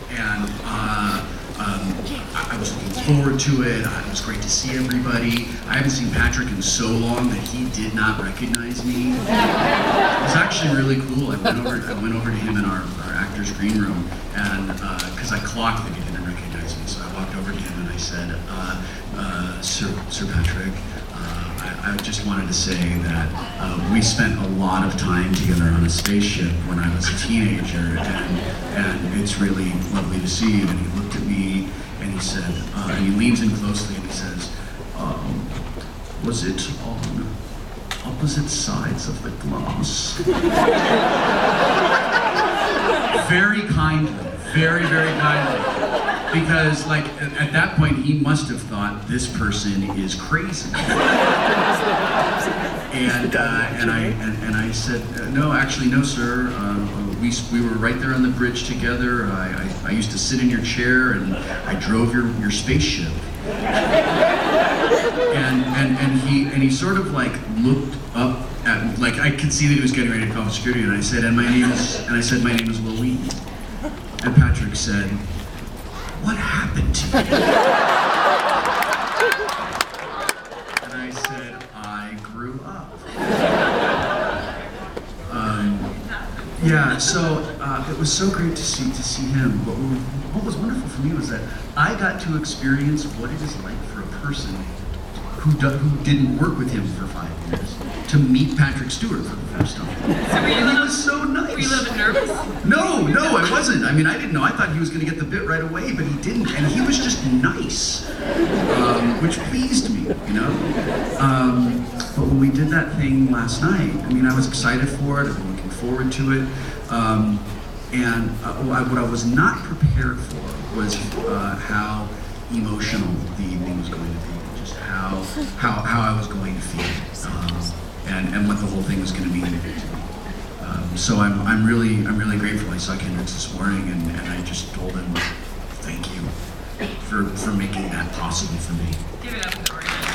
and I was looking forward to it. It was great to see everybody. I haven't seen Patrick in so long that he did not recognize me. It was actually really cool. I went over to him in our actors' green room, and because I clocked that he didn't recognize me, so I walked over to him and I said, Sir Patrick, I just wanted to say that we spent a lot of time together on a spaceship when I was a teenager, and it's really lovely to see you. And he looked at me and he said, and he leans in closely and he says, was it on opposite sides of the glass? Very kindly, very, very kindly. Because, like, at that point, he must have thought this person is crazy. And I said, no, actually, no, sir. We were right there on the bridge together. I used to sit in your chair, and I drove your spaceship. And he sort of like looked up at, like, I could see that he was getting ready to call security, and I said, my name is Wil Wheaton. And Patrick said, what happened to you? And I said, I grew up. Yeah, so it was so great to see him. But what was wonderful for me was that I got to experience what it is like for a person who didn't work with him for 5 years to meet Patrick Stewart for the first time. So he was so nice. Were you a little bit nervous? No, I wasn't. I mean, I didn't know. I thought he was going to get the bit right away, but he didn't. And he was just nice, which pleased me, you know? But when we did that thing last night, I mean, I was excited for it. I've been looking forward to it. What I was not prepared for was how emotional the evening was going to be. Just how I was going to feel, and what the whole thing was going to mean to me. So I'm really grateful. I saw Kendrick's this morning, and I just told him, thank you for making that possible for me. Give it up for the organizer.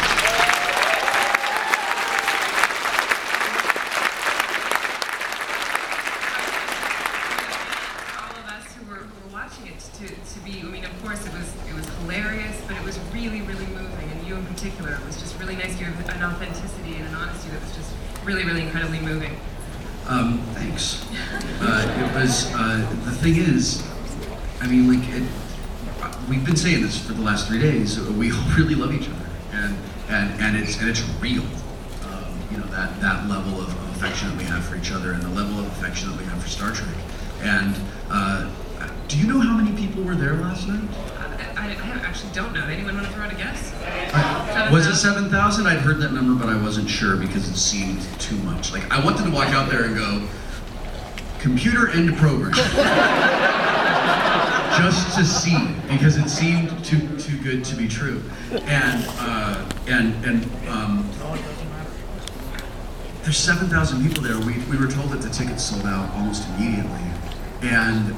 All of us who were watching it to be, I mean, of course it was hilarious, but it was really, really moving, and you in particular, it was just really nice. You have an authenticity and an honesty that was just really, really incredibly moving. Thanks. It was, the thing is, I mean, like, we've been saying this for the last 3 days, we all really love each other, and it's real, you know, that level of affection that we have for each other, and the level of affection that we have for Star Trek. And, do you know how many people were there last night? I actually don't know. Anyone want to throw out a guess? Was it 7,000? I'd heard that number, but I wasn't sure because it seemed too much. Like, I wanted to walk out there and go, computer end program. Just to see it, because it seemed too good to be true. And there's 7,000 people there. We were told that the tickets sold out almost immediately. And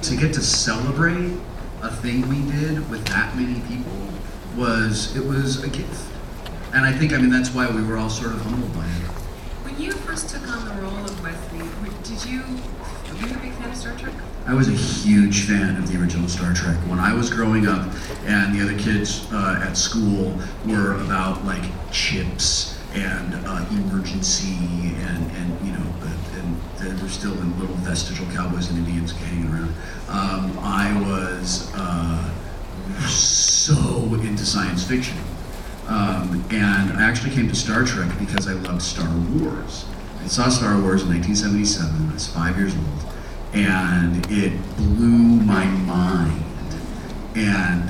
to get to celebrate a thing we did with that many people was a gift. And I think, I mean, that's why we were all sort of humbled by it. When you first took on the role of Wesley, were you a big fan of Star Trek? I was a huge fan of the original Star Trek. When I was growing up, and the other kids at school were about like chips and emergency and you know, and there were still little vestigial cowboys and Indians hanging around. I was so into science fiction. And I actually came to Star Trek because I loved Star Wars. I saw Star Wars in 1977, I was 5 years old, and it blew my mind. And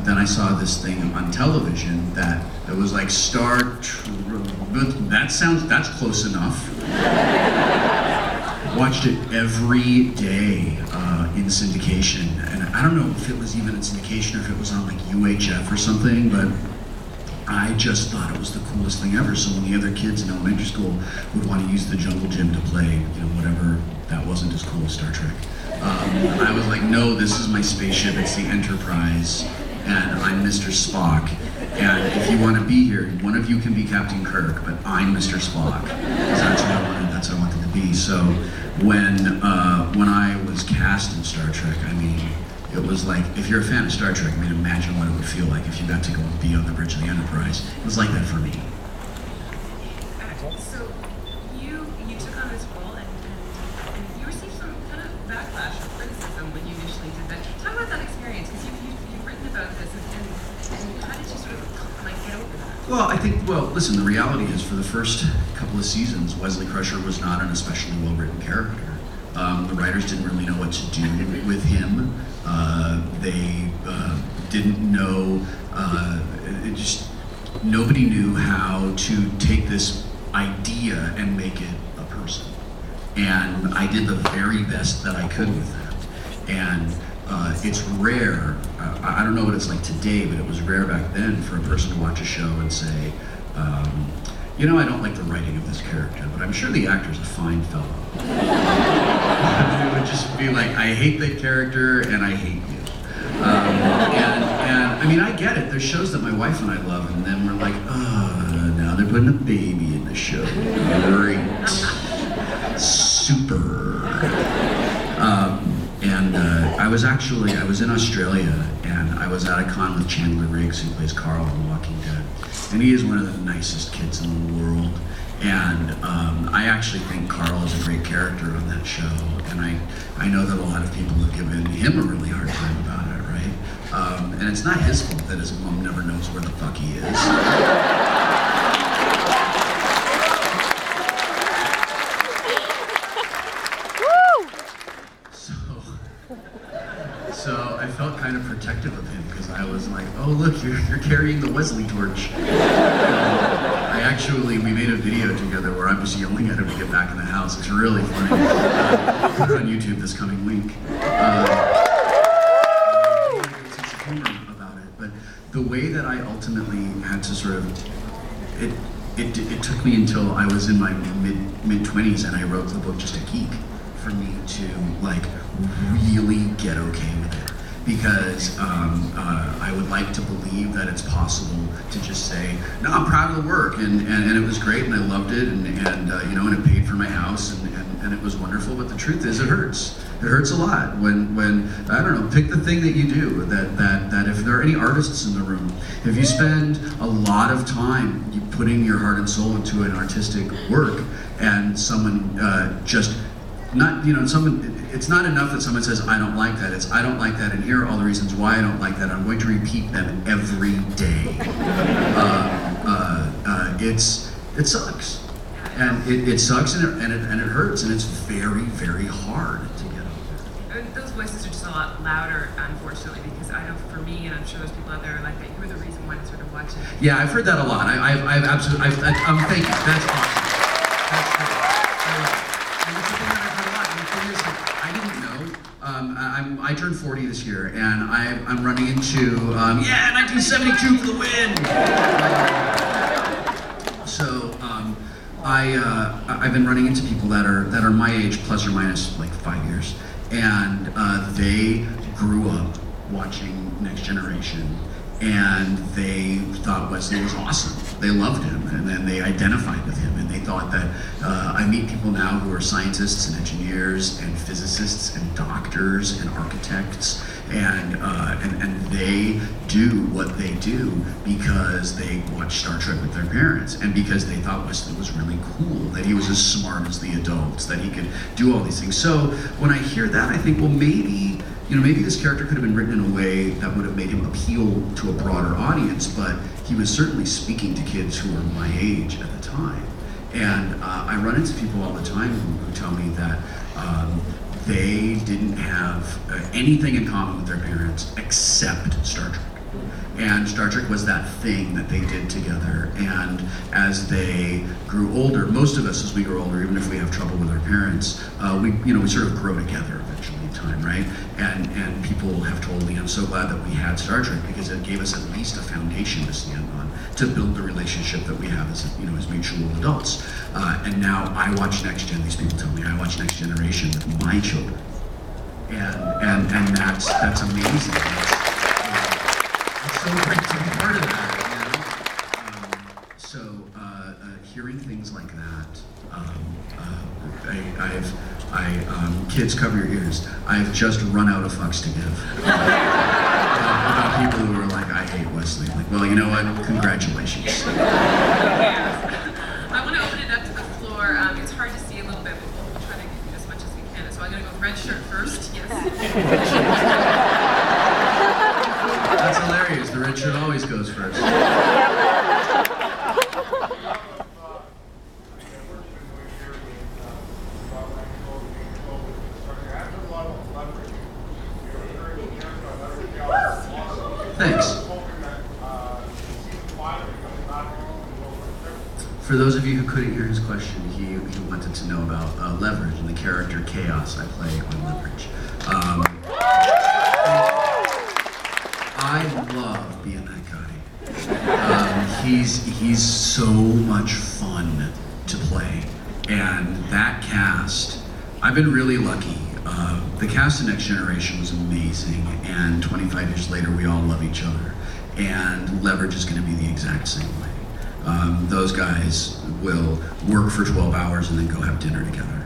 then I saw this thing on television that was like that's close enough. Watched it every day in syndication, and I don't know if it was even in syndication or if it was on like UHF or something, but I just thought it was the coolest thing ever. So when the other kids in elementary school would want to use the jungle gym to play, you know, whatever, that wasn't as cool as Star Trek. I was like, no, this is my spaceship, it's the Enterprise, and I'm Mr. Spock. And if you want to be here, one of you can be Captain Kirk, but I'm Mr. Spock. Because that's what I wanted to be. So when I was cast in Star Trek, I mean, it was like, if you're a fan of Star Trek, I mean, imagine what it would feel like if you got to go and be on the bridge of the Enterprise. It was like that for me. So you took on this role and you received some kind of backlash or criticism when you initially did that. Talk about that experience, because you've written about this, and how did you sort of like get over that? Well, listen, the reality is for the first couple of seasons, Wesley Crusher was not an especially well-written character. The writers didn't really know what to do with him. They didn't know, nobody knew how to take this idea and make it a person. And I did the very best that I could with that. And it's rare, I don't know what it's like today, but it was rare back then for a person to watch a show and say, you know, I don't like the writing of this character, but I'm sure the actor's a fine fellow. It would just be like, I hate that character and I hate you. And I mean, I get it. There's shows that my wife and I love, and then we're like, oh, now they're putting a baby in the show. Great. Super. I was in Australia, and I was at a con with Chandler Riggs, who plays Carl on Walking Dead. And he is one of the nicest kids in the world. And I actually think Carl is a great character on that show. And I know that a lot of people have given him a really hard time about it, right? And it's not his fault that his mom never knows where the fuck he is. So I felt kind of protective of him because I was like, oh look, you're carrying the Wesley torch. We made a video together where I'm just yelling at him to get back in the house. It's really funny. Put it on YouTube this coming week. It's a humor about it, but the way that I ultimately had to sort of, it took me until I was in my mid-20s and I wrote the book Just a Geek for me to like really get okay with it, because I would like to believe that it's possible to just say, no, I'm proud of the work, and it was great, and I loved it, and you know, and it paid for my house, and it was wonderful. But the truth is, it hurts. It hurts a lot when I don't know. Pick the thing that you do. That if there are any artists in the room, if you spend a lot of time putting your heart and soul into an artistic work, and someone just not, you know, it's not enough that someone says, I don't like that. It's, I don't like that, and here are all the reasons why I don't like that. I'm going to repeat them every day. It sucks. And it sucks, and it hurts, and it's very, very hard to get over. Those voices are just a lot louder, unfortunately, because I know for me, and I'm sure there's people out there like that, you were the reason why I started watching. Yeah, I've heard that a lot. I've absolutely, thank you. That's awesome. That's great. And it's something that I've heard a lot. And the thing is, like, I didn't know. I turned 40 this year, and I'm running into, 1972 for the win! I've been running into people that are my age, plus or minus like 5 years, and they grew up watching Next Generation, and they thought Wesley was awesome. They loved him, and then they identified with him, and they thought that I meet people now who are scientists and engineers and physicists and doctors and architects, and they do what they do because they watched Star Trek with their parents, and because they thought Wesley was really cool, that he was as smart as the adults, that he could do all these things. So when I hear that, I think, well, maybe this character could have been written in a way that would have made him appeal to a broader audience, but he was certainly speaking to kids who were my age at the time. And I run into people all the time who tell me that they didn't have anything in common with their parents except Star Trek. And Star Trek was that thing that they did together. And as they grew older, most of us as we grow older, even if we have trouble with our parents, we sort of grow together eventually in time, right? And people have told me, I'm so glad that we had Star Trek because it gave us at least a foundation to stand on to build the relationship that we have as mutual adults. And now I watch Next Gen. These people tell me I watch Next Generation with my children, and that's amazing. It's so great to be part of that, So hearing things like that, Kids, cover your ears. I've just run out of fucks to give. About people who are like, I hate Wesley. Like, well, you know what? Congratulations. I want to open it up to the floor. It's hard to see a little bit, but we'll try to give you as much as we can. So I'm going to go red shirt first. Yes. That's hilarious. The red shirt always goes first. Thanks. For those of you who couldn't hear his question, he wanted to know about Leverage and the character Chaos I play on Leverage. I love being that guy. He's so much fun to play, and that cast, I've been really lucky. The cast of Next Generation was amazing, and 25 years later, we all love each other. And Leverage is going to be the exact same way. Those guys will work for 12 hours and then go have dinner together,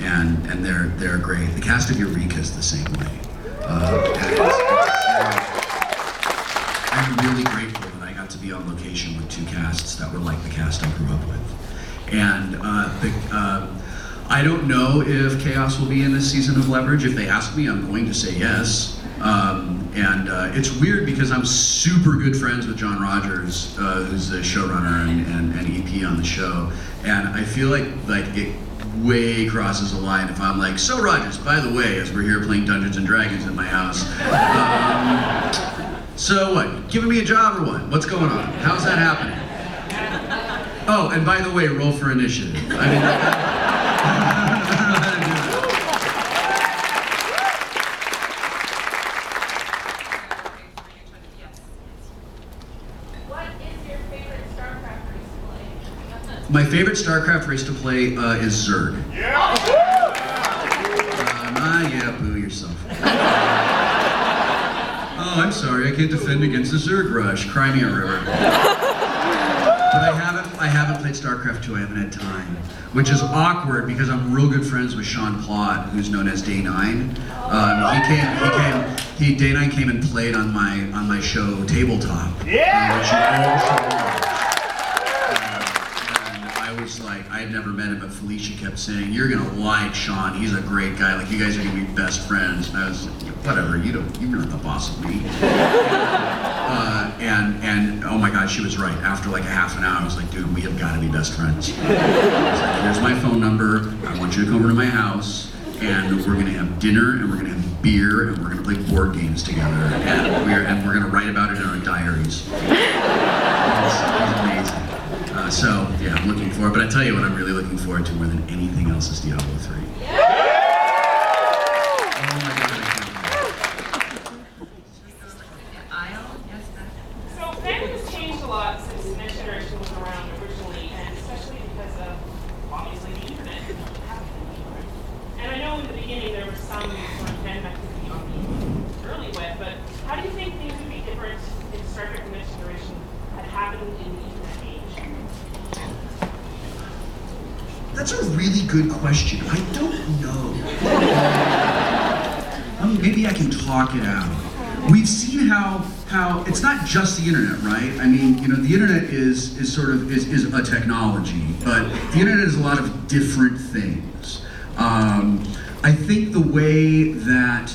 and they're great. The cast of Eureka is the same way. I'm really grateful that I got to be on location with two casts that were like the cast I grew up with. And I don't know if Chaos will be in this season of Leverage. If they ask me, I'm going to say yes. It's weird because I'm super good friends with John Rogers, who's the showrunner and EP on the show. And I feel like it way crosses a line if I'm like, so Rogers, by the way, as we're here playing Dungeons and Dragons at my house, so what, giving me a job or what? What's going on? How's that happening? Oh, and by the way, roll for initiative. I mean, my favorite StarCraft race to play is Zerg. Yeah, boo yourself. Oh, I'm sorry, I can't defend against the Zerg rush. Cry me a river. But I haven't played StarCraft 2. I haven't had time, which is awkward because I'm real good friends with Sean Plott, who's known as Day 9. Day 9 came and played on my show Tabletop. Yeah. Which you all should watch. Was like, I had never met him, but Felicia kept saying, you're gonna like Sean, he's a great guy, like you guys are gonna be best friends. And I was like, whatever, you're not the boss of me. And oh my God, she was right. After like a half an hour, I was like, dude, we have gotta be best friends. I was like, here's my phone number, I want you to come over to my house, and we're gonna have dinner, and we're gonna have beer, and we're gonna play board games together, and we're gonna write about it in our diaries. It's amazing. So, yeah, I'm looking forward, but I tell you what I'm really looking forward to more than anything else is Diablo 3. Yeah. Oh my God, I can't So, fandom has changed a lot since Next Generation was around originally, and especially because of, obviously, the internet. And I know in the beginning there was some sort of fandom activity on the early web, but how do you think things would be different if Star Trek Next Generation had happened in the internet age? That's a really good question. I don't know. Maybe I can talk it out. We've seen how it's not just the internet, right? I mean, you know, the internet is a technology, but the internet is a lot of different things. I think the way that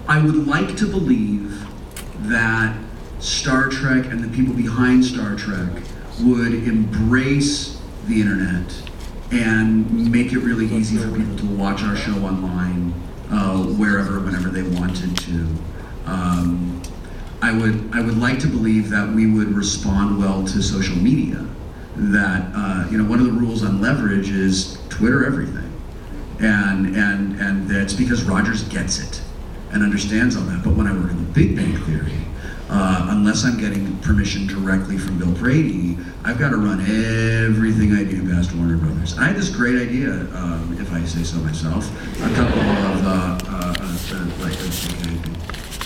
I would like to believe that Star Trek and the people behind Star Trek would embrace the internet and make it really easy for people to watch our show online, wherever, whenever they wanted to. I would like to believe that we would respond well to social media. That one of the rules on Leverage is Twitter everything, and that's because Rogers gets it and understands all that. But when I work in the Big Bang Theory, unless I'm getting permission directly from Bill Brady, I've got to run everything I do past Warner Brothers. I had this great idea, if I say so myself, a couple of,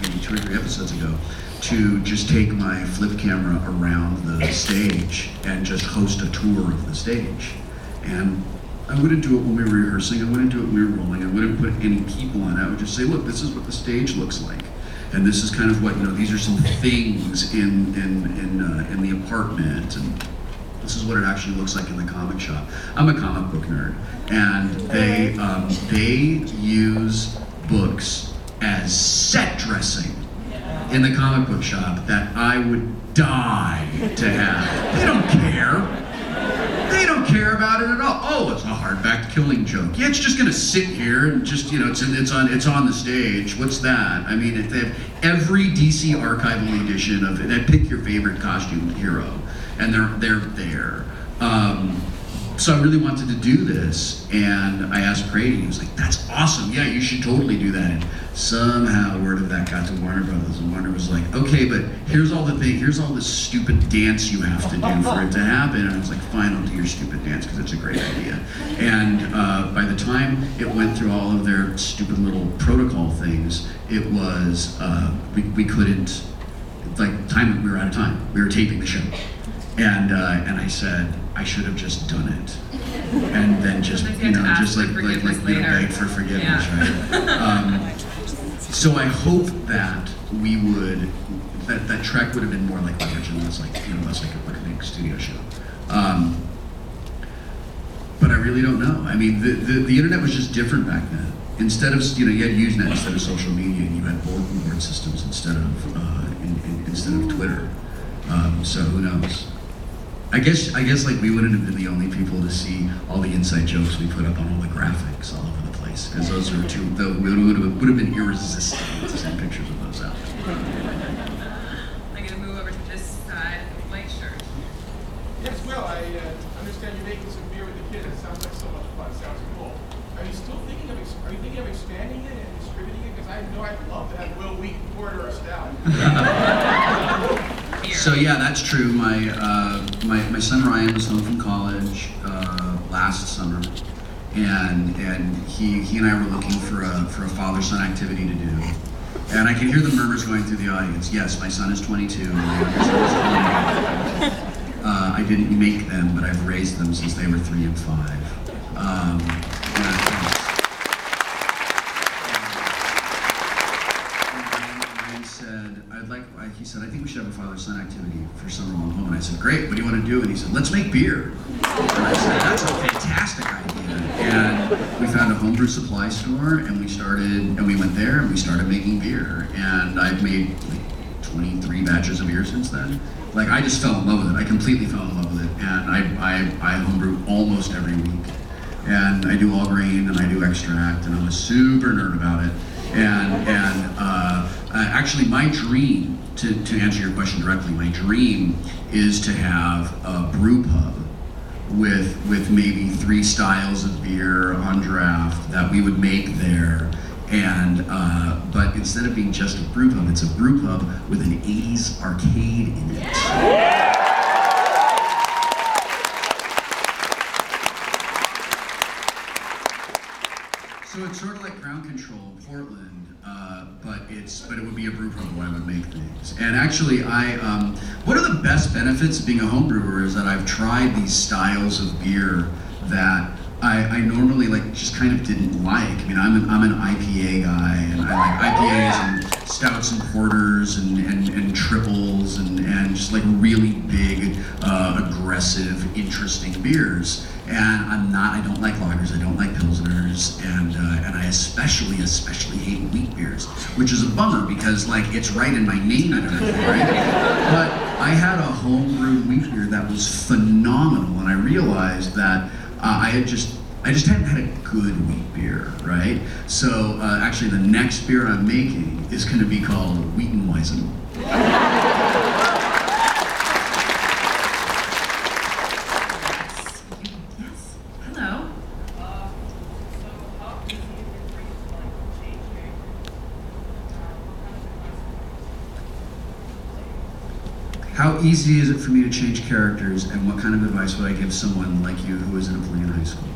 maybe 2 or 3 episodes ago, to just take my flip camera around the stage and just host a tour of the stage. And I wouldn't do it when we were rehearsing. I wouldn't do it when we were rolling. I wouldn't put any people on it. I would just say, look, this is what the stage looks like, and this is kind of what, you know, these are some things in the apartment, and this is what it actually looks like in the comic shop. I'm a comic book nerd, and they use books as set dressing in the comic book shop that I would die to have. They don't care. They don't care about it at all. Oh, it's a hardback Killing Joke. Yeah, it's just gonna sit here and just, you know, it's on the stage. What's that? I mean, if they have every DC archival edition of it, and pick your favorite costume hero, and they're there. So I really wanted to do this, and I asked Brady. He was like, "That's awesome. Yeah, you should totally do that." And somehow word of that got to Warner Brothers, and Warner was like, "Okay, but here's all the thing. Here's all this stupid dance you have to do for it to happen." And I was like, "Fine, I'll do your stupid dance because it's a great idea." And by the time it went through all of their stupid little protocol things, it was we couldn't, like, we were out of time. We were taping the show. And I said, I should have just done it, and then just, you know, just like beg for forgiveness, right? So I hope that we would, that Trek would have been more like original, less like, you know, less like a big studio show. But I really don't know. I mean, the internet was just different back then. Instead of, you know, you had Usenet instead of social media, and you had bulletin board systems instead of Twitter. So who knows? I guess like we wouldn't have been the only people to see all the inside jokes we put up on all the graphics all over the place, because those are two. Would have been irresistible to send pictures of those out. I'm gonna move over to this side, white shirt. Yes, Will. I understand you're making some beer with the kids. It sounds like so much fun. Sounds cool. Are you thinking of expanding it and distributing it? Because I know I'd love to have Wil Wheaton porter or stout. So yeah, that's true. My son Ryan was home from college last summer, and he and I were looking for a father-son activity to do. And I can hear the murmurs going through the audience. Yes, my son is 22. My younger son is 20. I didn't make them, but I've raised them since they were 3 and 5. He said, I think we should have a father-son activity for summer while I'm home. And I said, great, what do you want to do? And he said, let's make beer. And I said, that's a fantastic idea. And we found a homebrew supply store, and we went there and we started making beer. And I've made like 23 batches of beer since then. Like, I just fell in love with it. I completely fell in love with it. And I homebrew almost every week. And I do all grain and I do extract, and I'm a super nerd about it. Actually, my dream, to answer your question directly, my dream is to have a brew pub with maybe 3 styles of beer on draft that we would make there. And but instead of being just a brew pub, it's a brew pub with an 80s arcade in it. So it's sort of like Ground Control in Portland, but it would be a brew pub where I would make things. And actually, one of the best benefits of being a home brewer is that I've tried these styles of beer that I normally just kind of didn't like. I mean, I'm an IPA guy, and I like IPAs and stouts and porters and triples and just like really big, aggressive, interesting beers. And I don't like lagers, I don't like pilsners, and I especially hate wheat beers, which is a bummer because like it's right in my name and everything, right? But I had a homebrewed wheat beer that was phenomenal, and I realized that I just hadn't had a good wheat beer, right? So actually the next beer I'm making is going to be called Wheaton-Weizen. How easy is it for me to change characters, and what kind of advice would I give someone like you who isn't a play in high school?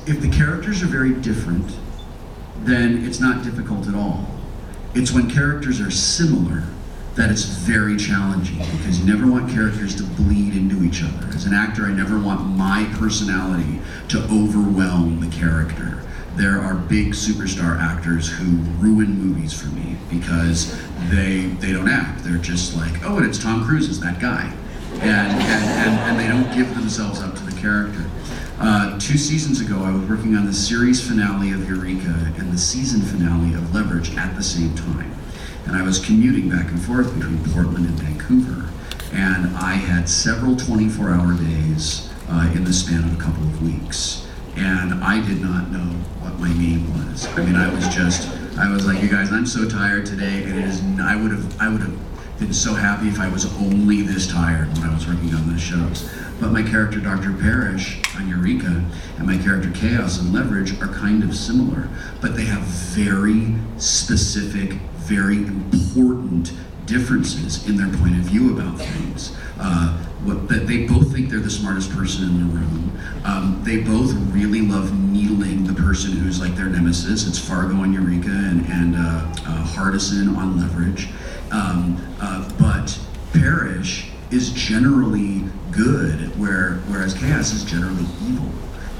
If the characters are very different, then it's not difficult at all. It's when characters are similar that it's very challenging because you never want characters to bleed into each other. As an actor, I never want my personality to overwhelm the character. There are big superstar actors who ruin movies for me because they don't act. They're just like, oh, and it's Tom Cruise, is that guy. And they don't give themselves up to the character. 2 seasons ago, I was working on the series finale of Eureka and the season finale of Leverage at the same time. And I was commuting back and forth between Portland and Vancouver. And I had several 24-hour days in the span of a couple of weeks. And I did not know what my name was. I mean, I was like, you guys, I'm so tired today, and I would have been so happy if I was only this tired when I was working on those shows. But my character, Dr. Parrish, on Eureka, and my character, Chaos, on Leverage, are kind of similar, but they have very specific, very important differences in their point of view about things. They both think they're the smartest person in the room. They both really love needling the person who's like their nemesis. It's Fargo on Eureka and Hardison on Leverage. But Parrish is generally good, whereas Chaos is generally evil.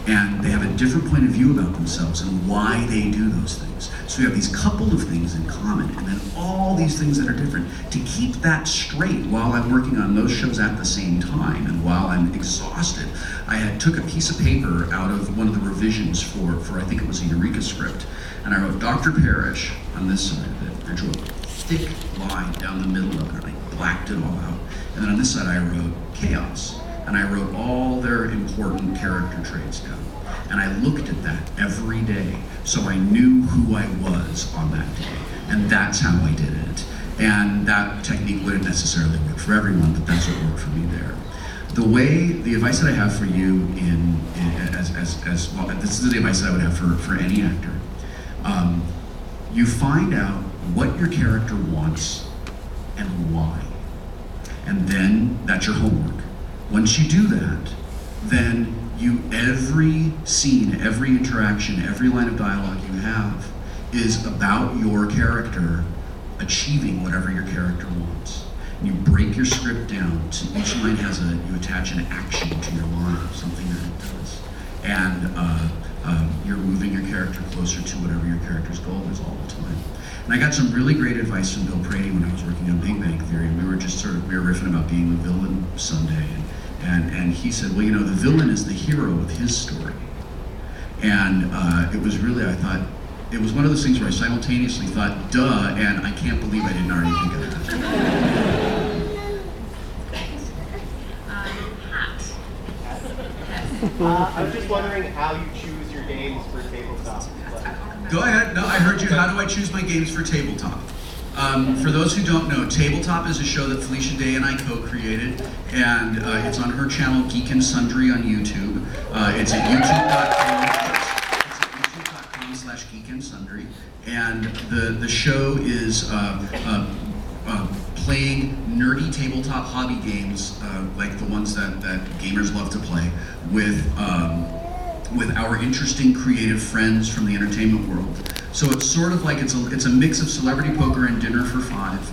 And they have a different point of view about themselves and why they do those things. So we have these couple of things in common, and then all these things that are different. To keep that straight while I'm working on those shows at the same time, and while I'm exhausted, I took a piece of paper out of one of the revisions for I think it was a Eureka script, and I wrote Dr. Parrish on this side of it. I drew a thick line down the middle of it, and I blacked it all out. And then on this side I wrote Chaos. And I wrote all their important character traits down. And I looked at that every day, so I knew who I was on that day. And that's how I did it. And that technique wouldn't necessarily work for everyone, but that's what worked for me there. The advice that I have for you well, this is the advice that I would have for any actor. You find out what your character wants and why. And then that's your homework. Once you do that, then every scene, every interaction, every line of dialogue you have is about your character achieving whatever your character wants. And you break your script down to each line you attach an action to your line, something that it does. And you're moving your character closer to whatever your character's goal is all the time. And I got some really great advice from Bill Prady when I was working on Big Bang Theory. We were riffing about being the villain someday. And he said, well, the villain is the hero of his story. And it was really, I thought, it was one of those things where I simultaneously thought, duh, and I can't believe I didn't already think of that. I was just wondering how you choose your games for tabletop. Go ahead. No, I heard you. How do I choose my games for tabletop? For those who don't know, Tabletop is a show that Felicia Day and I co-created, and it's on her channel, Geek and Sundry on YouTube. It's at youtube.com/geekandsundry, and the show is playing nerdy tabletop hobby games like the ones that gamers love to play with our interesting creative friends from the entertainment world. So it's sort of like it's a mix of Celebrity Poker and Dinner for Five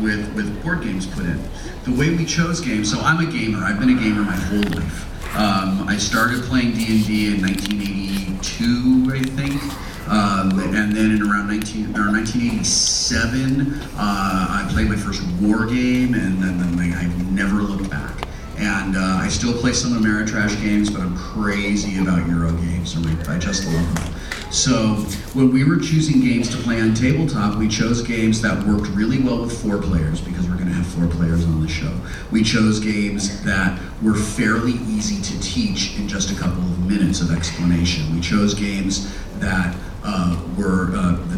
with board games put in. The way we chose games, so I'm a gamer. I've been a gamer my whole life. I started playing D&D in 1982, I think, and then in around 1987, I played my first war game, and then I've never looked back. And I still play some Ameritrash games, but I'm crazy about Euro games. I just love them. So when we were choosing games to play on tabletop, we chose games that worked really well with 4 players, because we're going to have 4 players on the show. We chose games that were fairly easy to teach in just a couple of minutes of explanation. We chose games that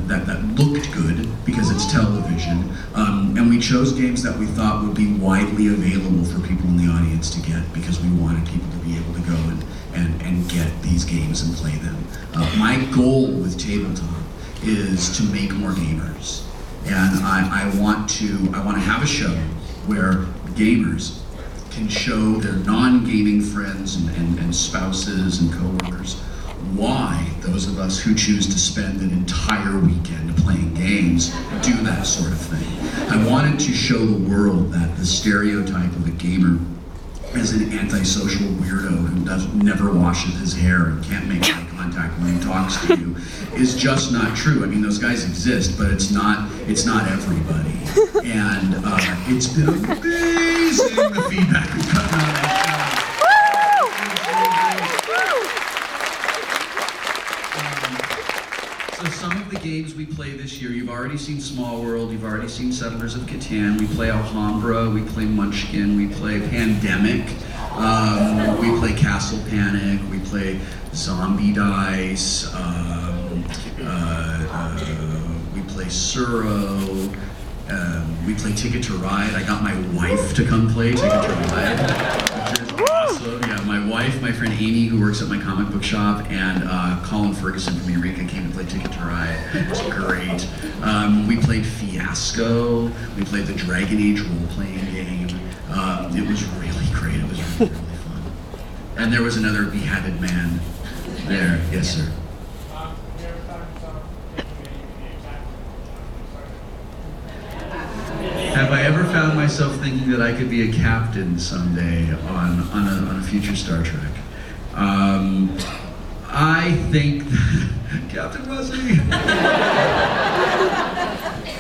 that looked good because it's television, and we chose games that we thought would be widely available for people in the audience to get, because we wanted people to be able to go and get these games and play them. My goal with tabletop is to make more gamers, and I want to have a show where gamers can show their non-gaming friends and spouses and coworkers why those of us who choose to spend an entire weekend playing games do that sort of thing. I wanted to show the world that the stereotype of a gamer as an antisocial weirdo who never washes his hair and can't make eye contact when he talks to you is just not true. I mean, those guys exist, but it's not everybody. And it's been amazing, the feedback we've gotten on that show. So some of the games we play this year, you've already seen Small World, you've already seen Settlers of Catan, we play Alhambra, we play Munchkin, we play Pandemic, we play Castle Panic, we play Zombie Dice, we play Suro, we play Ticket to Ride. I got my wife to come play Ticket to Ride. Awesome. Yeah, my wife, my friend Amy, who works at my comic book shop, and Colin Ferguson from Eureka came to play Ticket to Ride. It was great. We played Fiasco. We played the Dragon Age role-playing game. It was really great. It was really, really fun. And there was another beheaded man there. Yes, sir. Have I ever found myself thinking that I could be a captain someday on a future Star Trek? I think Captain Wesley.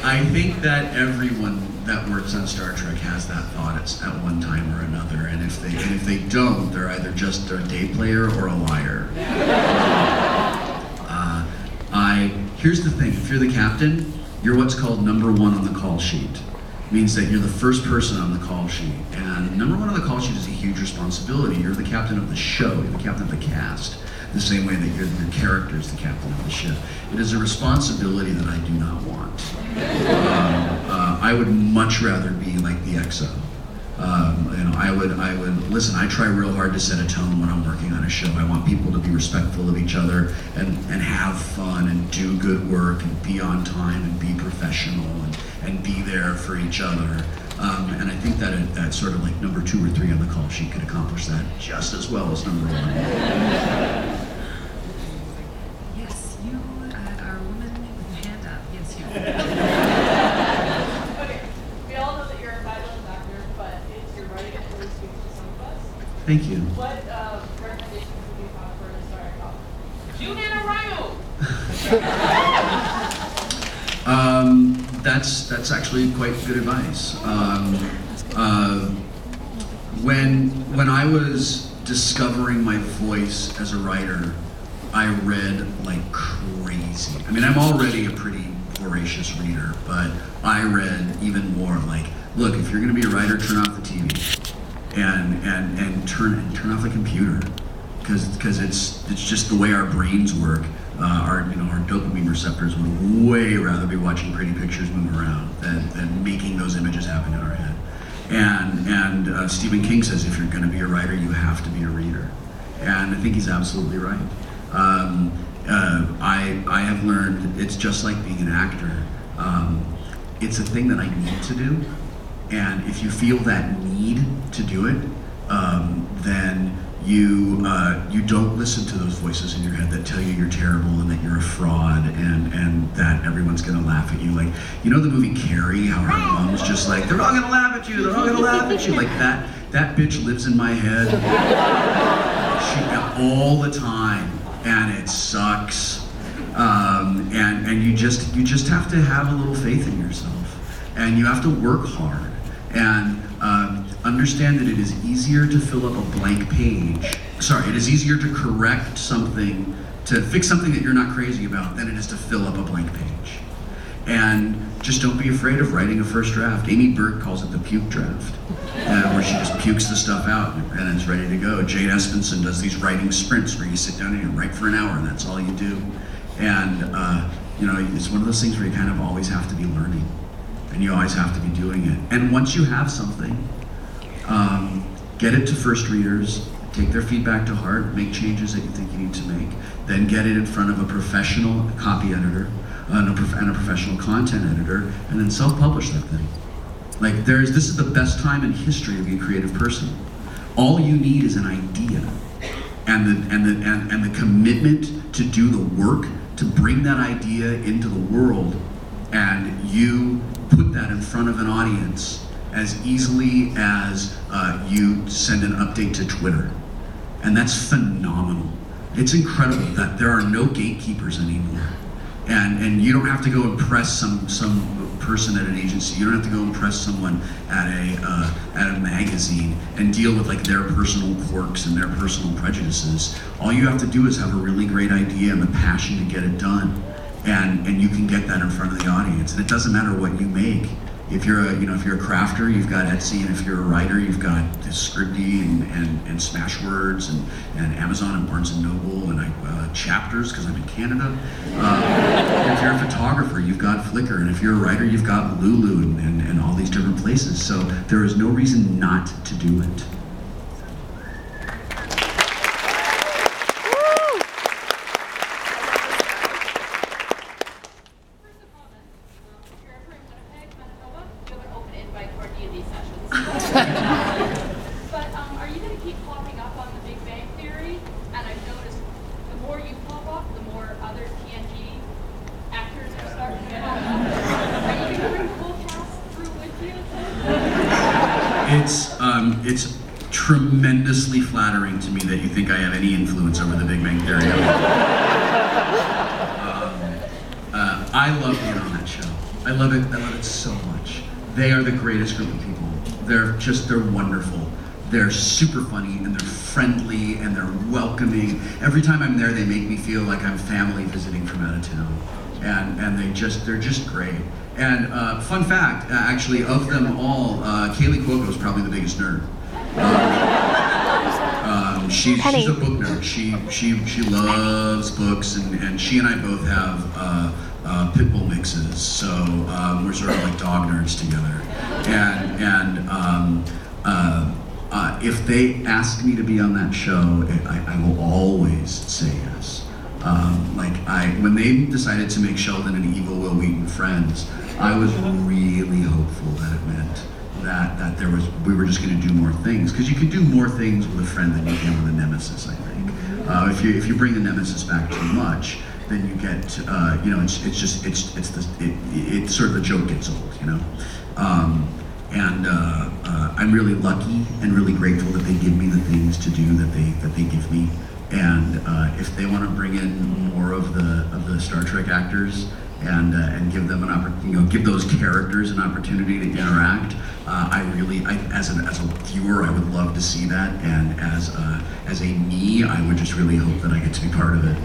I think that everyone that works on Star Trek has that thought at one time or another, and if they don't, they're either just a day player or a liar. Here's the thing: if you're the captain, you're what's called number one on the call sheet. Means that you're the first person on the call sheet. And number one on the call sheet is a huge responsibility. You're the captain of the show, you're the captain of the cast, the same way that your character is the captain of the ship. It is a responsibility that I do not want. I would much rather be like the XO. I would listen. I try real hard to set a tone when I'm working on a show. I want people to be respectful of each other and have fun and do good work and be on time and be professional and be there for each other. And I think that sort of like number 2 or 3 on the call sheet could accomplish that just as well as number 1. Yes, you are a woman with your hand up. Yes, you. Okay, we all know that you're a fabulous actor, but it's your writing that really speaks to some of us. Thank you. What recommendations would you have for an aspiring author? Juliana Ryu! That's actually quite good advice. When I was discovering my voice as a writer, I read like crazy. I mean, I'm already a pretty voracious reader, but I read even more. Like, look, if you're going to be a writer, turn off the TV and turn off the computer, because it's just the way our brains work. Our dopamine receptors would way rather be watching pretty pictures move around than making those images happen in our head. And Stephen King says if you're going to be a writer, you have to be a reader, and I think he's absolutely right. I have learned it's just like being an actor. It's a thing that I need to do, and if you feel that need to do it, then you don't listen to those voices in your head that tell you you're terrible and that you're a fraud and that everyone's gonna laugh at you. Like, you know the movie Carrie, how her mom's just like, they're all gonna laugh at you, they're all gonna laugh at you. Like that bitch lives in my head all the time, and it sucks. And you just have to have a little faith in yourself, and you have to work hard, and understand that it is easier to fill up a blank page. Sorry, it is easier to correct something, to fix something that you're not crazy about, than it is to fill up a blank page. And just don't be afraid of writing a first draft. Amy Berg calls it the puke draft, where she just pukes the stuff out and it's ready to go. Jane Espenson does these writing sprints where you sit down and you write for an hour and that's all you do. And it's one of those things where you kind of always have to be learning, and you always have to be doing it. And once you have something, get it to first readers, take their feedback to heart, make changes that you think you need to make, then get it in front of a professional copy editor and a professional content editor, and then self-publish that thing. Like, this is the best time in history to be a creative person. All you need is an idea. and the commitment to do the work to bring that idea into the world, and you put that in front of an audience as easily as you send an update to Twitter. And that's phenomenal. It's incredible that there are no gatekeepers anymore. And you don't have to go impress some person at an agency. You don't have to go impress someone at a magazine and deal with like their personal quirks and their personal prejudices. All you have to do is have a really great idea and the passion to get it done. And you can get that in front of the audience. And it doesn't matter what you make. If you're a crafter, you've got Etsy, and if you're a writer, you've got Scribd and Smashwords and Amazon and Barnes and Noble and Chapters because I'm in Canada. If you're a photographer, you've got Flickr, and if you're a writer, you've got Lulu and all these different places. So there is no reason not to do it. But are you going to keep popping up on the Big Bang Theory? And I've noticed the more you pop up, the more other TNG actors are starting to pop up. Are you going to bring the whole cast through with you? It's tremendously flattering to me that you think I have any influence over the Big Bang Theory. I love being on that show. I love it so much. They are the greatest group of people. They're wonderful. They're super funny and they're friendly and they're welcoming. Every time I'm there, they make me feel like I'm family visiting from out of town. And they're just great. And fun fact, actually, of them all, Kaylee Cuoco is probably the biggest nerd. She's a book nerd. She loves books, and she and I both have pit bull mixes, so we're sort of like dog nerds together. And if they ask me to be on that show, I will always say yes. When they decided to make Sheldon and evil Wil Wheaton friends, I was really hopeful that it meant that we were just going to do more things, because you can do more things with a friend than you can with a nemesis, I think. If you bring the nemesis back too much, then you get it's sort of the joke gets old, you know. I'm really lucky and really grateful that they give me the things to do that they give me. And if they want to bring in more of the Star Trek actors and give them give those characters an opportunity to interact, as a viewer, I would love to see that. And as a me, I would just really hope that I get to be part of it.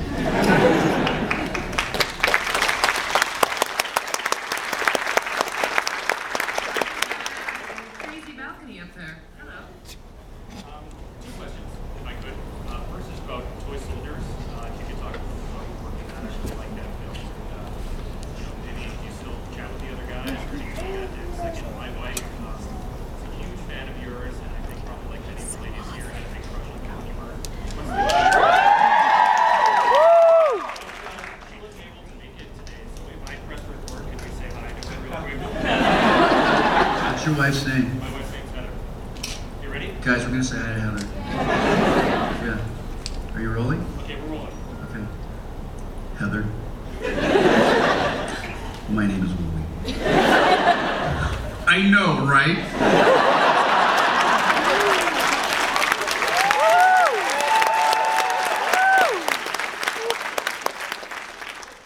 What's your wife's name? My wife's name's Heather. You ready? Guys, we're gonna say hi to Heather. Yeah. Are you rolling? Okay, we're rolling. Okay. Heather. My name is Wil Wheaton. I know, right?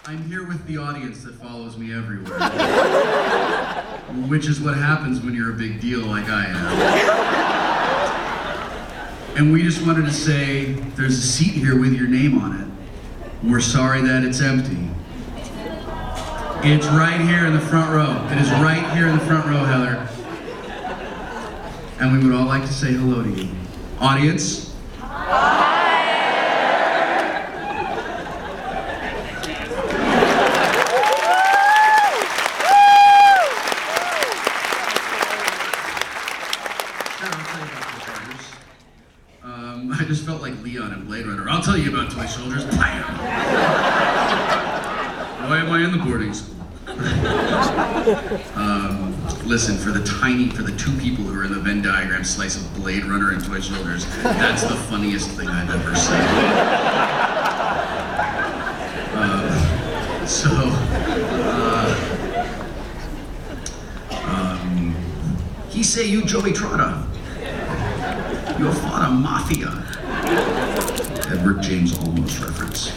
I'm here with the audience that follows me everywhere. Which is what happens when you're a big deal like I am. And we just wanted to say, there's a seat here with your name on it. We're sorry that it's empty. It's right here in the front row. It is right here in the front row, Heather. And we would all like to say hello to you. Audience? I just felt like Leon in Blade Runner. I'll tell you about toy soldiers. Bam! Why am I in the boarding school? Listen, for the two people who are in the Venn diagram slice of Blade Runner and Toy Soldiers, that's the funniest thing I've ever seen. He say you Joey Trotta. You fought a mafia. Edward James Olmos reference.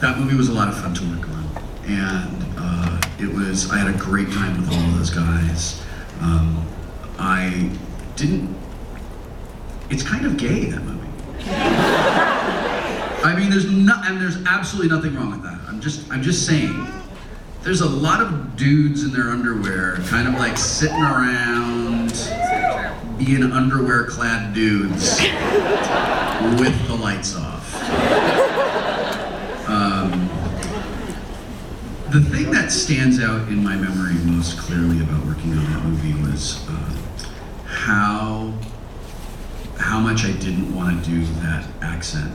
That movie was a lot of fun to work on, and I had a great time with all of those guys. It's kind of gay, that movie. I mean, there's absolutely nothing wrong with that. I'm just saying, there's a lot of dudes in their underwear, kind of like sitting around, being underwear-clad dudes with the lights off. The thing that stands out in my memory most clearly about working on that movie was how much I didn't want to do that accent,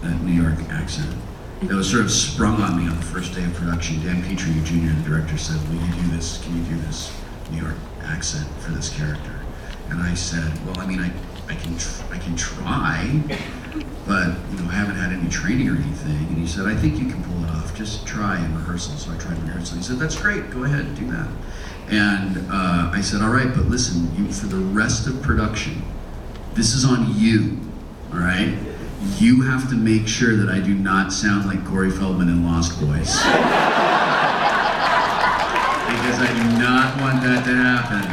that New York accent. That was sort of sprung on me on the first day of production. Dan Petrie Jr., the director, said, "Will you do this? Can you do this New York accent for this character?" And I said, "Well, I mean, I can try, but I haven't had any training or anything." And he said, "I think you can pull it off. Just try in rehearsal." So I tried in rehearsal. He said, "That's great. Go ahead and do that." And I said, "All right, but listen, for the rest of production, this is on you. All right? You have to make sure that I do not sound like Corey Feldman in Lost Boys, because I do not want that to happen."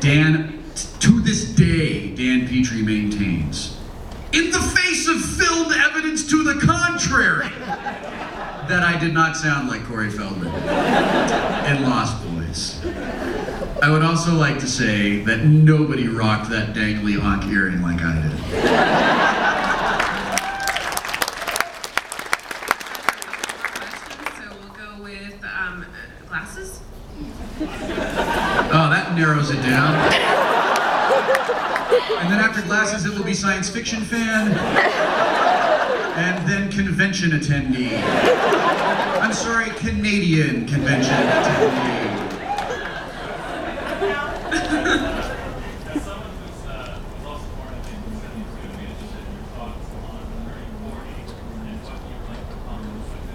Dan, to this day, Dan Petrie maintains, in the face of film evidence to the contrary, that I did not sound like Corey Feldman in Lost Boys. I would also like to say that nobody rocked that dangly Ankh earring like I did. So we'll go with glasses. Oh, that narrows it down. And then after glasses, it will be science fiction fan, and then convention attendee. I'm sorry, Canadian convention attendee. As someone who's also born in 1972, I'd be interested in your thoughts on turning 40 and what you would like to accomplish with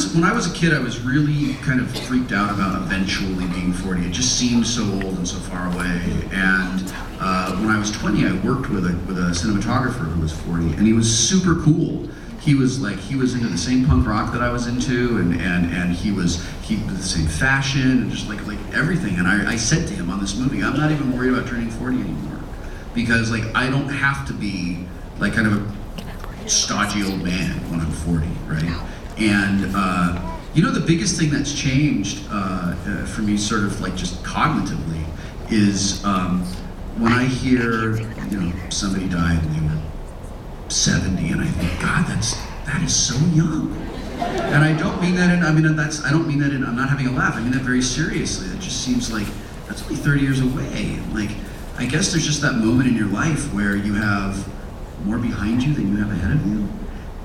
it. When I was a kid, I was really kind of freaked out about eventually being 40. It just seemed so old and so far away. And when I was 20, I worked with a cinematographer who was 40, and he was super cool. He was into the same punk rock that I was into, and he was the same fashion and just like everything. And I said to him on this movie, I'm not even worried about turning 40 anymore, because like I don't have to be like kind of a stodgy old man when I'm 40, right? And the biggest thing that's changed for me, sort of like just cognitively, is when I hear somebody died and they were 70, and I think, God, that is so young. And I don't mean that I'm not having a laugh. I mean that very seriously. It just seems like that's only 30 years away. And like, I guess there's just that moment in your life where you have more behind you than you have ahead of you,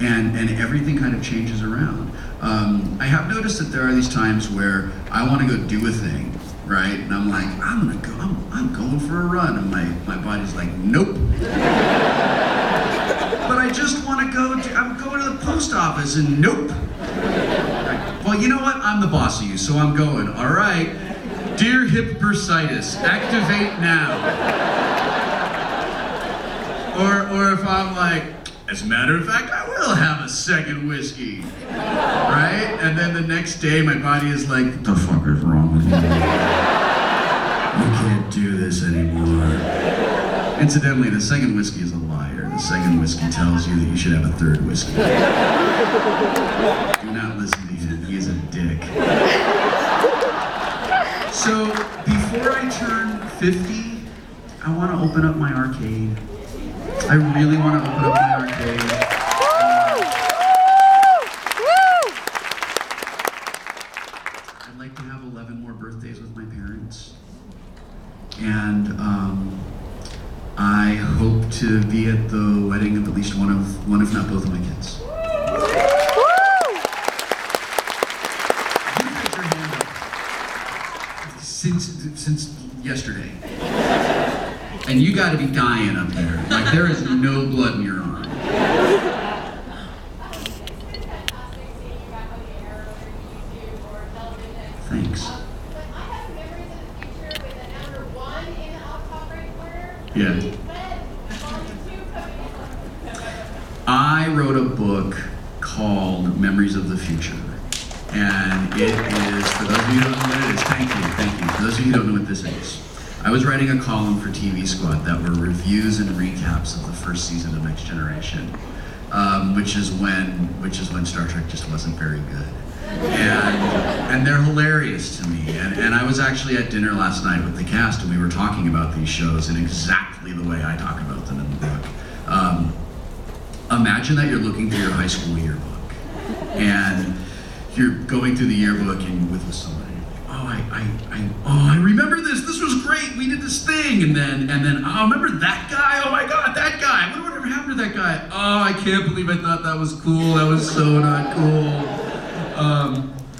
and everything kind of changes around. I have noticed that there are these times where I want to go do a thing, right? And I'm like, I'm going for a run, and my body's like, nope. But I just want to I'm going to the post office, and nope. Right. Well, you know what? I'm the boss of you, so I'm going. All right, dear hip bursitis, activate now. Or if I'm like, as a matter of fact, I will have a second whiskey, right? And then the next day, my body is like, what the fuck is wrong with you? You can't do this anymore. Incidentally, the second whiskey is a liar. The second whiskey tells you that you should have a third whiskey. Do not listen to him. He is a dick. So, before I turn 50, I want to open up my arcade. I really want to open up my arcade. I'd like to have 11 more birthdays with my parents. And I hope to be at the wedding of at least one, if not both, of my kids. since yesterday. And you got to be dying up there. Like there is no blood in your arm. Thanks. But I have memories of the future with a number 1 in the top right corner. Yeah. I wrote a book called Memories of the Future. And it is, for those of you who don't know what it is, thank you. For those of you who don't know what this is, I was writing a column for TV Squad that were reviews and recaps of the first season of Next Generation, which is when Star Trek just wasn't very good. And they're hilarious to me. And I was actually at dinner last night with the cast, and we were talking about these shows in exactly the way I talk about them in the book. Imagine that you're looking through your high school yearbook, and you're going through the yearbook and with somebody. I remember this. This was great. We did this thing, and then oh, remember that guy? Oh my God, that guy. Whatever happened to that guy? Oh, I can't believe I thought that was cool. That was so not cool.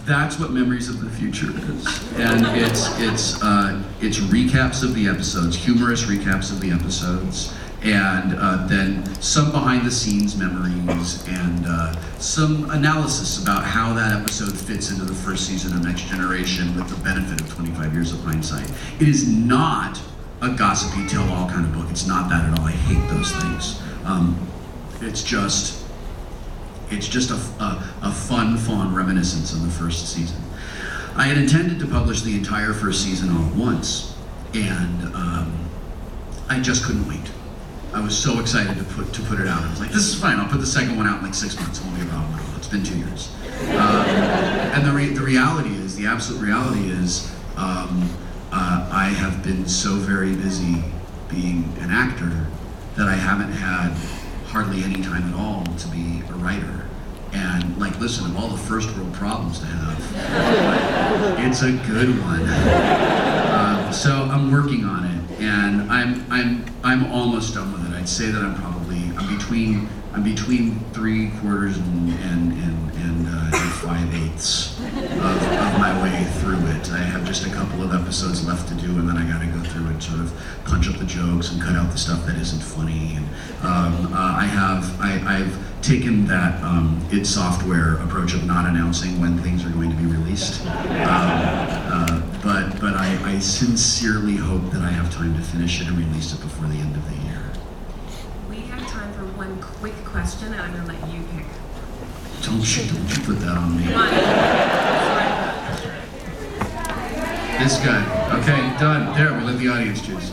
That's what Memories of the Future is, and it's recaps of the episodes, humorous recaps of the episodes, and then some behind-the-scenes memories and some analysis about how that episode fits into the first season of Next Generation with the benefit of 25 years of hindsight. It is not a gossipy tell-all kind of book. It's not that at all. I hate those things. It's just a fun reminiscence of the first season. I had intended to publish the entire first season all at once, and I just couldn't wait. I was so excited to put it out. I was like, this is fine. I'll put the second one out in like 6 months. It won't be a problem at all. It's been 2 years. And the reality is, the absolute reality is, I have been so very busy being an actor that I haven't had hardly any time at all to be a writer. And like, listen, of all the first world problems to have, it's a good one. So I'm working on it, and I'm almost done with it. I'd say that I'm between 3/4 and 5/8 of my way through it. I have just a couple of episodes left to do, and then I got to go through and sort of punch up the jokes and cut out the stuff that isn't funny. And I've taken that id Software approach of not announcing when things are going to be released. But I sincerely hope that I have time to finish it and release it before the end of the year. We have time for one quick question, and I'm going to let you pick. Don't you put that on me. Come on. This guy. Okay, done. There, we let the audience choose.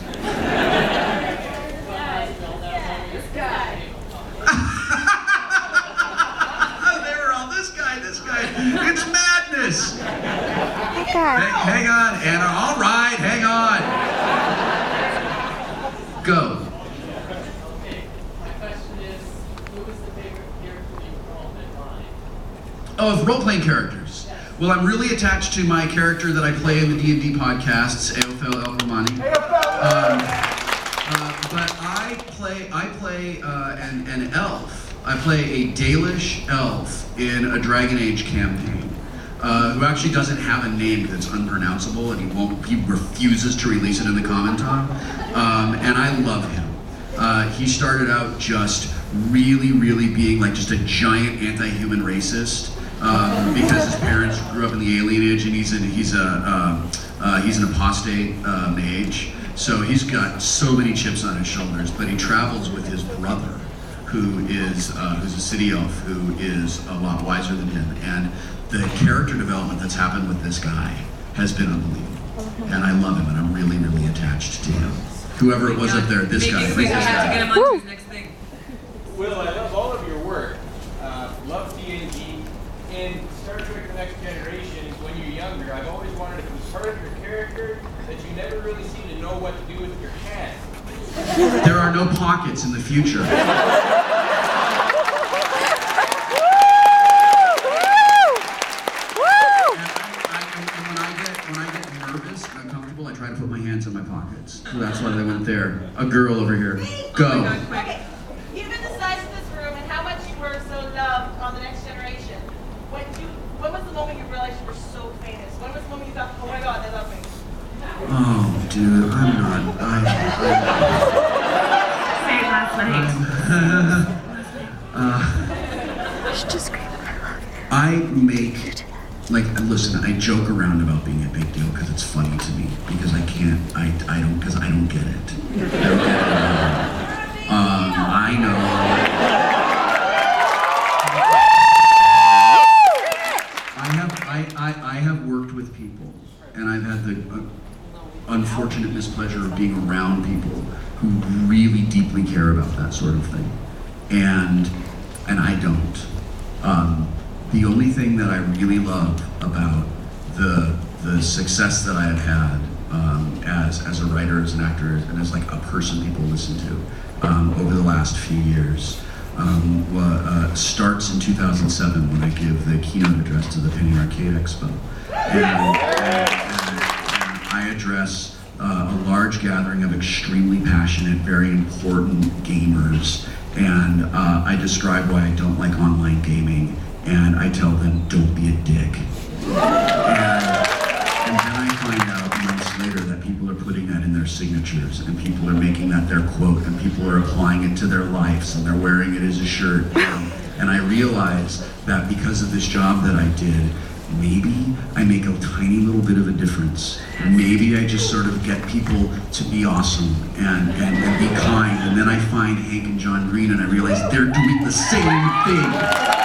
They were all this guy. It's madness. Hang on, Anna. All right, hang on. Go. Oh, of role-playing characters. Well, I'm really attached to my character that I play in the D&D podcasts, Eothel Elkamani. But I play an elf. I play a Dalish elf in a Dragon Age campaign, who actually doesn't have a name that's unpronounceable, and he refuses to release it in the Commenton. And I love him. He started out just really being like just a giant anti-human racist. Because his parents grew up in the alienage, and he's an apostate mage. So he's got so many chips on his shoulders. But he travels with his brother, who's a city elf, who is a lot wiser than him. And the character development that's happened with this guy has been unbelievable. And I love him, and I'm really attached to him. Whoever it was up there, this guy. We have to get him on to his next thing. Will, I love all of your work. Love D&D. In Star Trek The Next Generation, when you're younger, I've always wanted to be part of your character that you never really seem to know what to do with your hand. There are no pockets in the future. And when I get nervous and uncomfortable, I try to put my hands in my pockets. So that's why they went there. A girl over here. Go. Oh my God, quick. Okay, given the size of this room and how much you were so loved on The Next Generation, when was the moment you realized you were so famous? When was the moment you thought, oh my God, they love me? Oh, dude, I'm not. Say it last night. I make, like, listen, I joke around about being a big deal because it's funny to me, because I don't get it. I don't get it at all. I know. I have worked with people, and I've had the unfortunate mispleasure of being around people who really deeply care about that sort of thing, and I don't. The only thing that I really love about the success that I have had as a writer, as an actor, and as like a person people listen to over the last few years starts in 2007 when I give the keynote address to the Penny Arcade Expo, and I address a large gathering of extremely passionate, very important gamers, and I describe why I don't like online gaming, and I tell them, don't be a dick. And then I find out months later that people are putting that in their signatures, and people are making that their quote, and people are applying it to their lives, and they're wearing it as a shirt. And I realize that because of this job that I did, maybe I make a tiny little bit of a difference. Maybe I just sort of get people to be awesome and be kind. And then I find Hank and John Green, and I realize they're doing the same thing.